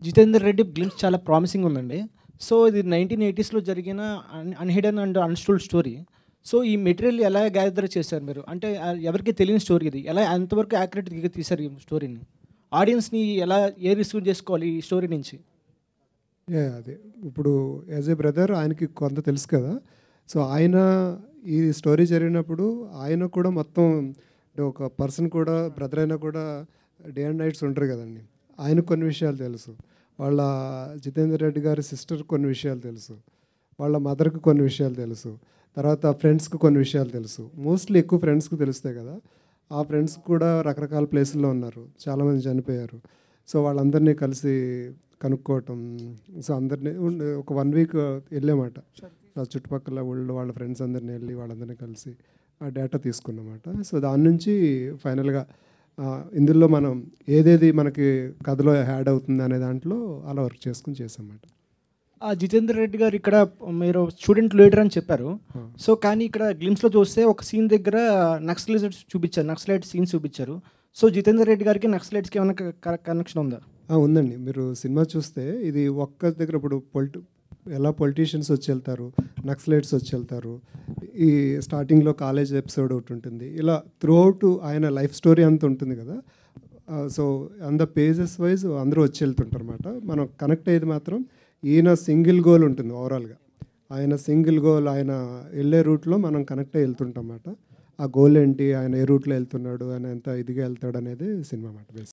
'Jitender Reddy' glimpse చాలా promising ఉందండి. So, ఇది 1980స్‌లో జరిగిన అన్‌హిడెన్ అండ్ అన్‌టోల్డ్ స్టోరీ. సో, ఈ మెటీరియల్ ఎలా గ్యాదర్ చేశారు మీరు? అంటే ఎవరికీ తెలియని స్టోరీ ఇది. ఎలా ఎంతవరకు యాక్యురేట్‌గా తీశారు ఈ స్టోరీని? ఆడియన్స్‌ని ఎలా రిసీవ్ చేసుకోవాలి ఈ స్టోరీ నుంచి? యాహ్! అదే. ఇప్పుడు యాజ్ ఎ బ్రదర్ ఆయనకి కొంత తెలుసు కదా! సో, ఆయన ఈ స్టోరీ జరిగినప్పుడు ఆయన కూడా మొత్తం అంటే ఒక పర్సన్ కూడా బ్రదర్ అయినా కూడా డే అండ్ నైట్స్ ఉంటారు కదండీ! ఆయనకు కొన్ని విషయాలు తెలుసు. వాళ్ళ జితేందర్ రెడ్డి గారి సిస్టర్‌కి కొన్ని విషయాలు తెలుసు. వాళ్ళ మదర్‌కి కొన్ని విషయాలు తెలుసు. తర్వాత ఫ్రెండ్స్‌కి కొన్ని విషయాలు తెలుసు. మోస్ట్‌లీ ఎక్కువ ఫ్రెండ్స్‌కి తెలుస్తాయి కదా! ఆ ఫ్రెండ్స్ కూడా రకరకాల ప్లేసుల్లో ఉన్నారు. చాలామంది చనిపోయారు. సో, వాళ్ళందరినీ కలిసి కనుక్కోవటం. సో, అందరిని ఒక 1 వీక్ వెళ్ళామాట. ఆ చుట్టుపక్కల ఊళ్ళో వాళ్ళ ఫ్రెండ్స్ అందరిని వెళ్ళి వాళ్ళందరినీ కలిసి ఆ డేటా తీసుకున్నమాట. సో, దాని నుంచి ఫైనల్‌గా ఇందులో మనం ఏదేది మనకి కథలో యాడ్ అవుతుంది అనే దాంట్లో అలా వర్క్ చేసుకొని చేసామాట. 'జితేందర్ రెడ్డి' గారు ఇక్కడ మీరు స్టూడెంట్ లీడర్ అని చెప్పారు. ఆ! సో, కానీ ఇక్కడ గ్లిమ్స్‌లో చూస్తే ఒక సీన్ దగ్గర నక్సలైట్స్ చూపించారు. నక్సలైట్ సీన్స్ చూపించారు. సో, 'జితేందర్ రెడ్డి' గారికి నక్సలైట్స్‌కి ఏమైనా కనెక్షన్ ఉందా? ఉందండి. మీరు సినిమా చూస్తే ఇది ఒక్క దగ్గర ఇప్పుడు ఎలా పొలిటీషియన్స్ వచ్చెళ్తారు, నక్సలైట్స్ వచ్చెళ్తారు. ఈ స్టార్టింగ్‌లో కాలేజ్ ఎపిసోడ్ ఒకటుంటుంది. ఇలా త్రూఅవుట్ ఆయన లైఫ్ స్టోరీ అంతా ఉంటుంది కదా! So, on the pages wise అందరూ వచ్చెళ్తుంటారన్నమాట. మనం కనెక్ట్ అయ్యేది మాత్రం ఈయన సింగిల్ గోల్ ఉంటుంది ఓవరాల్‌గా. ఆయన సింగిల్ గోల్ ఆయన ఎళ్ళే రూట్‌లో మనం కనెక్ట్ అయ్యి ఎళ్తుంటాం మాట. ఆ గోల్ ఏంటి? ఆయన ఏ రూట్‌లో ఎళ్తున్నాడు? ఆయన ఎంత ఇదిగా ఎళ్తాడనేది సినిమా మాట బేసిక్‌గా.